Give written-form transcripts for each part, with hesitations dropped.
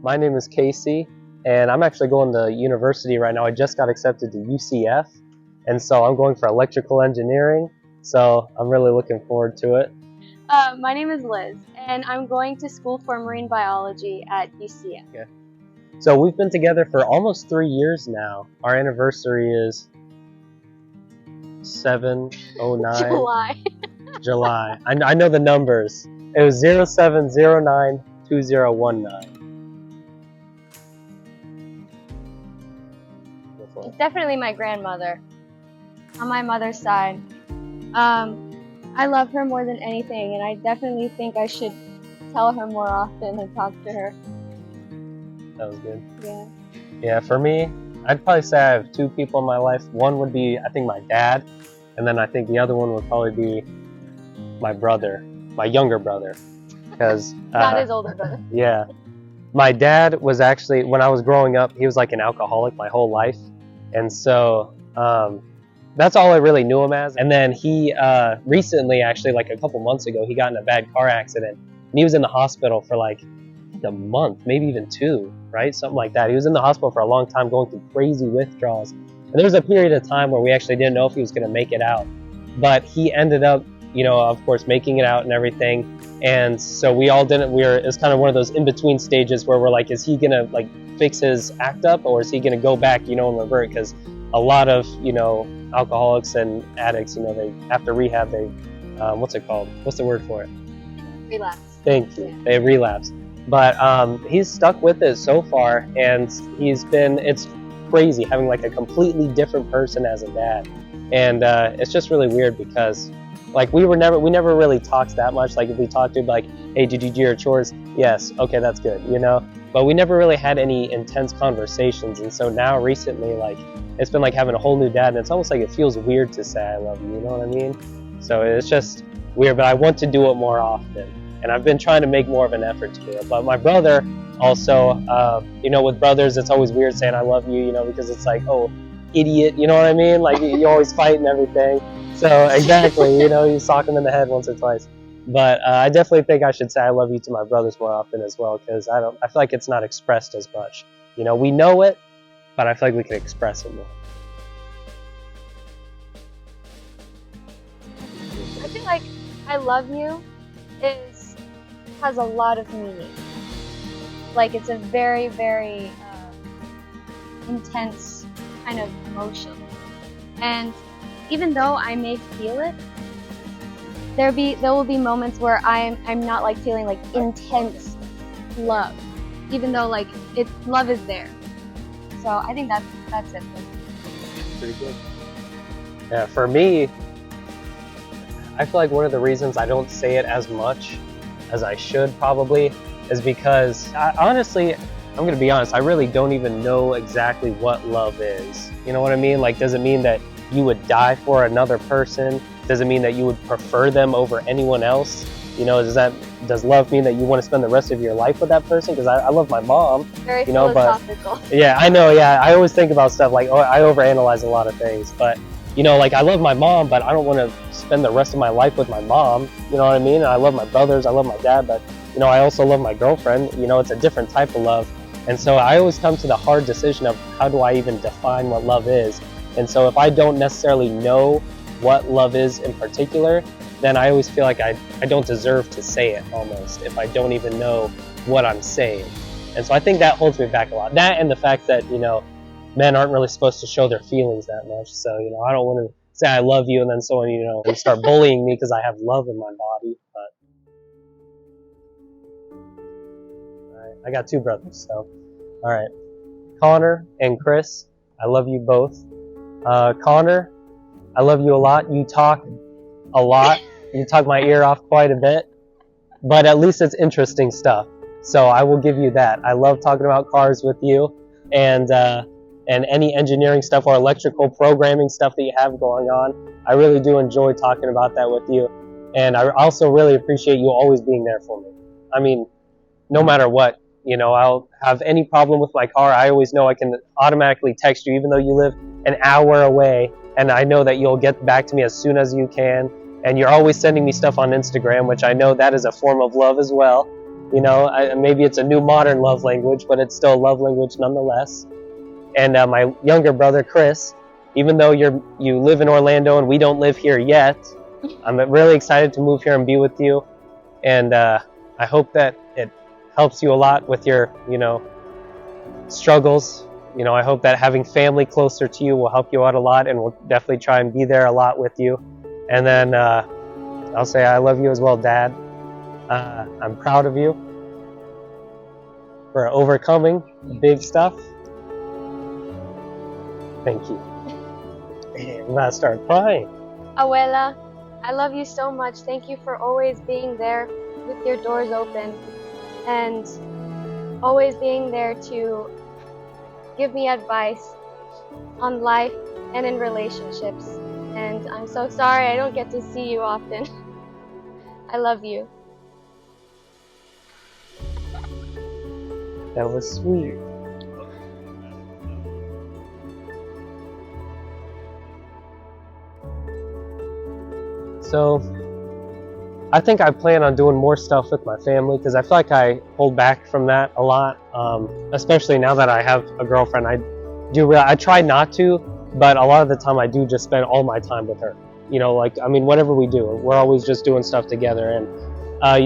My name is Casey, and I'm actually going to university right now. I just got accepted to UCF, and so I'm going for electrical engineering, so I'm really looking forward to it. My name is Liz, and I'm going to school for marine biology at UCF. Okay. So we've been together for almost 3 years now. Our anniversary is 7/09 July. I know the numbers. It was 07/09/2019. It's definitely my grandmother on my mother's side. I love her more than anything, and I definitely think I should tell her more often and talk to her. That was good. Yeah. Yeah, for me, I'd probably say I have two people in my life. One would be, I think, my dad, and then I think the other one would probably be my brother, my younger brother. Because Not his older brother. Yeah. My dad was actually, when I was growing up, he was like an alcoholic my whole life. And so that's all I really knew him as. And then he recently, actually, like a couple months ago, he got in a bad car accident. And he was in the hospital for like a month, maybe even 2, right? Something like that. He was in the hospital for a long time going through crazy withdrawals. And there was a period of time where we actually didn't know if he was going to make it out. But he ended up, you know, of course, making it out and everything. And so we all didn't, it's kind of one of those in-between stages where we're like, is he going to like fix his act up, or is he going to go back, you know, and revert? Because a lot of, you know, alcoholics and addicts, you know, they after rehab, they, what's it called? What's the word for it? Relapse. Thank you. Yeah. They relapse. But he's stuck with it so far, and it's crazy having like a completely different person as a dad. And it's just really weird because like we never really talked that much. Like if we talked to him, like, hey, did you do your chores? Yes. Okay, that's good, you know? But we never really had any intense conversations. And so now recently, like, it's been like having a whole new dad, and it's almost like it feels weird to say I love you, you know what I mean? So it's just weird, but I want to do it more often. And I've been trying to make more of an effort to do it. But my brother also, you know, with brothers, it's always weird saying I love you, you know, because it's like, oh, idiot, you know what I mean? Like, you always fight and everything. So exactly, you know, you sock him in the head once or twice. But I definitely think I should say I love you to my brothers more often as well, because I feel like it's not expressed as much. You know, we know it, but I feel like we can express it more. I feel like I love you has a lot of meaning. Like it's a very, very intense kind of emotion. And even though I may feel it, there will be moments where I'm not like feeling like intense love, even though like love is there. So I think that's it. Pretty good. Yeah, for me, I feel like one of the reasons I don't say it as much as I should probably is because honestly, I'm going to be honest, I really don't even know exactly what love is. You know what I mean? Like, does it mean that you would die for another person? Does it mean that you would prefer them over anyone else? You know, does love mean that you want to spend the rest of your life with that person? Because I love my mom. Very you know, philosophical. But yeah, I know. Yeah, I always think about stuff like, I overanalyze a lot of things. But you know, like I love my mom, but I don't want to spend the rest of my life with my mom. You know what I mean? And I love my brothers, I love my dad, but you know, I also love my girlfriend. You know, it's a different type of love. And so I always come to the hard decision of how do I even define what love is? And so if I don't necessarily know what love is in particular, then I always feel like I don't deserve to say it almost if I don't even know what I'm saying. And so I think that holds me back a lot. That and the fact that, you know, men aren't really supposed to show their feelings that much. So, you know, I don't want to say I love you and then someone, you know, and start bullying me because I have love in my body. But I got 2 brothers, so all right. Connor and Chris, I love you both. Connor, I love you a lot. You talk a lot. You talk my ear off quite a bit, but at least it's interesting stuff. So I will give you that. I love talking about cars with you, and any engineering stuff or electrical programming stuff that you have going on. I really do enjoy talking about that with you, and I also really appreciate you always being there for me. I mean, no matter what. You know, I'll have any problem with my car, I always know I can automatically text you, even though you live an hour away, and I know that you'll get back to me as soon as you can. And you're always sending me stuff on Instagram, which I know that is a form of love as well. Maybe it's a new modern love language, but it's still a love language nonetheless. And my younger brother, Chris, even though you live in Orlando and we don't live here yet, I'm really excited to move here and be with you. And I hope that it helps you a lot with your, struggles. I hope that having family closer to you will help you out a lot, and we'll definitely try and be there a lot with you. And then I'll say I love you as well, Dad. I'm proud of you for overcoming big stuff. Thank you. And I'm gonna start crying. Abuela, I love you so much. Thank you for always being there with your doors open and always being there to give me advice on life and in relationships. And I'm so sorry I don't get to see you often. I love you. That was sweet. So, I think I plan on doing more stuff with my family because I feel like I hold back from that a lot, especially now that I have a girlfriend. I try not to, but a lot of the time I do just spend all my time with her. Whatever we do, we're always just doing stuff together. And,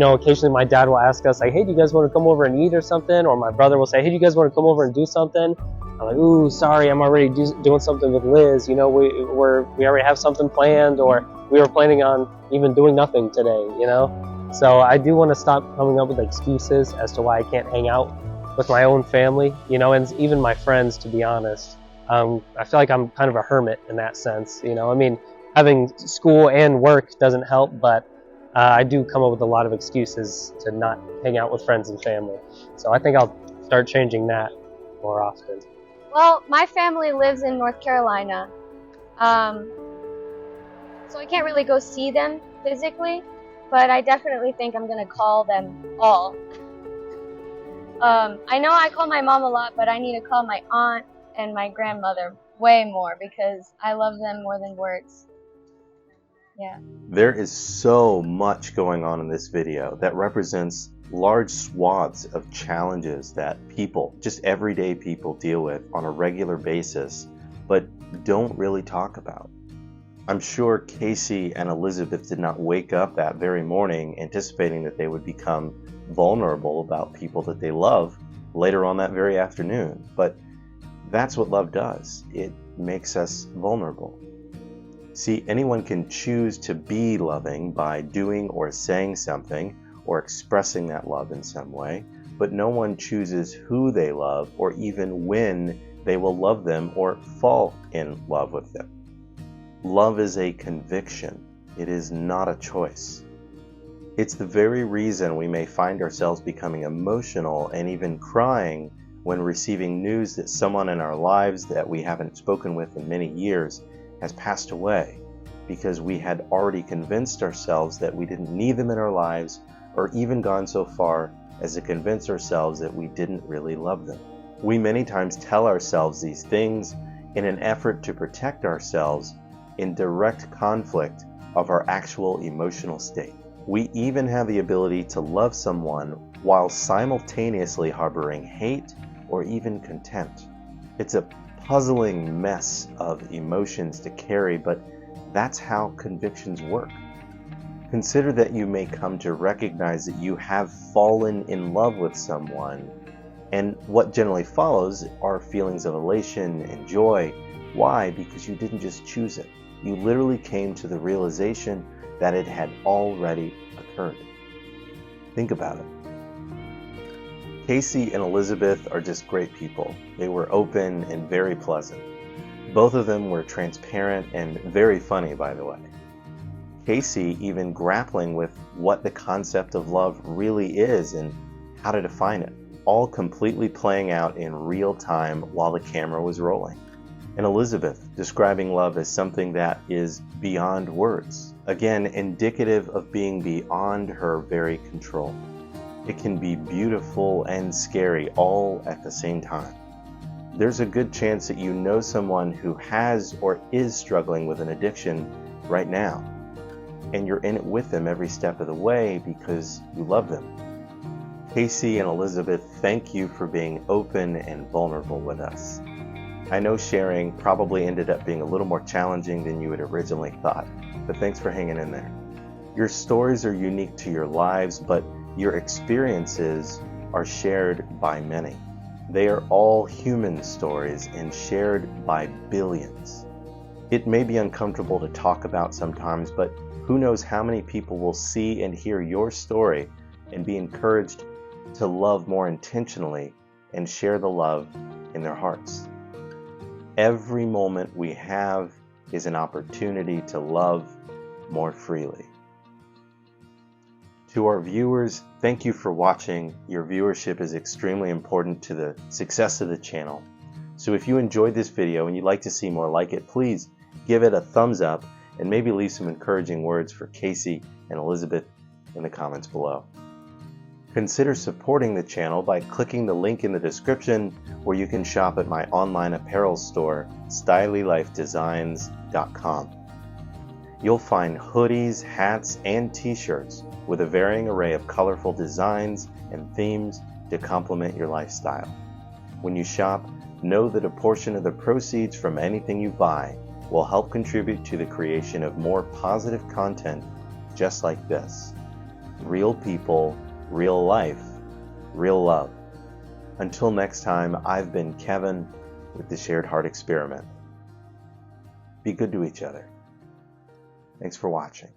occasionally my dad will ask us, like, hey, do you guys want to come over and eat or something? Or my brother will say, hey, do you guys want to come over and do something? I'm like, ooh, sorry, I'm already doing something with Liz. We already have something planned, or we were planning on even doing nothing today, So I do want to stop coming up with excuses as to why I can't hang out with my own family, and even my friends, to be honest. I feel like I'm kind of a hermit in that sense, having school and work doesn't help, but I do come up with a lot of excuses to not hang out with friends and family. So I think I'll start changing that more often. Well, my family lives in North Carolina, so I can't really go see them physically, but I definitely think I'm going to call them all. I know I call my mom a lot, but I need to call my aunt and my grandmother way more because I love them more than words. Yeah. There is so much going on in this video that represents large swaths of challenges that people, just everyday people, deal with on a regular basis, but don't really talk about. I'm sure Casey and Elizabeth did not wake up that very morning anticipating that they would become vulnerable about people that they love later on that very afternoon, but that's what love does. It makes us vulnerable. See, anyone can choose to be loving by doing or saying something or expressing that love in some way, but no one chooses who they love or even when they will love them or fall in love with them. Love is a conviction. It is not a choice. It's the very reason we may find ourselves becoming emotional and even crying when receiving news that someone in our lives that we haven't spoken with in many years has passed away, because we had already convinced ourselves that we didn't need them in our lives, or even gone so far as to convince ourselves that we didn't really love them. We many times tell ourselves these things in an effort to protect ourselves in direct conflict of our actual emotional state. We even have the ability to love someone while simultaneously harboring hate or even contempt. It's a puzzling mess of emotions to carry, but that's how convictions work. Consider that you may come to recognize that you have fallen in love with someone, and what generally follows are feelings of elation and joy. Why? Because you didn't just choose it. You literally came to the realization that it had already occurred. Think about it. Casey and Elizabeth are just great people. They were open and very pleasant. Both of them were transparent and very funny, by the way. Casey even grappling with what the concept of love really is and how to define it, all completely playing out in real time while the camera was rolling. And Elizabeth describing love as something that is beyond words, again indicative of being beyond her very control. It can be beautiful and scary all at the same time. There's a good chance that you know someone who has or is struggling with an addiction right now, and you're in it with them every step of the way because you love them. Casey and Elizabeth, thank you for being open and vulnerable with us. I know sharing probably ended up being a little more challenging than you had originally thought, but thanks for hanging in there. Your stories are unique to your lives, but your experiences are shared by many. They are all human stories and shared by billions. It may be uncomfortable to talk about sometimes, but who knows how many people will see and hear your story and be encouraged to love more intentionally and share the love in their hearts. Every moment we have is an opportunity to love more freely. To our viewers, thank you for watching. Your viewership is extremely important to the success of the channel. So if you enjoyed this video and you'd like to see more like it, please give it a thumbs up and maybe leave some encouraging words for Casey and Elizabeth in the comments below. Consider supporting the channel by clicking the link in the description where you can shop at my online apparel store, StyleyLifeDesigns.com. You'll find hoodies, hats, and t-shirts with a varying array of colorful designs and themes to complement your lifestyle. When you shop, know that a portion of the proceeds from anything you buy will help contribute to the creation of more positive content just like this. Real people, real life, real love. Until next time, I've been Kevin with the Shared Heart Experiment. Be good to each other. Thanks for watching.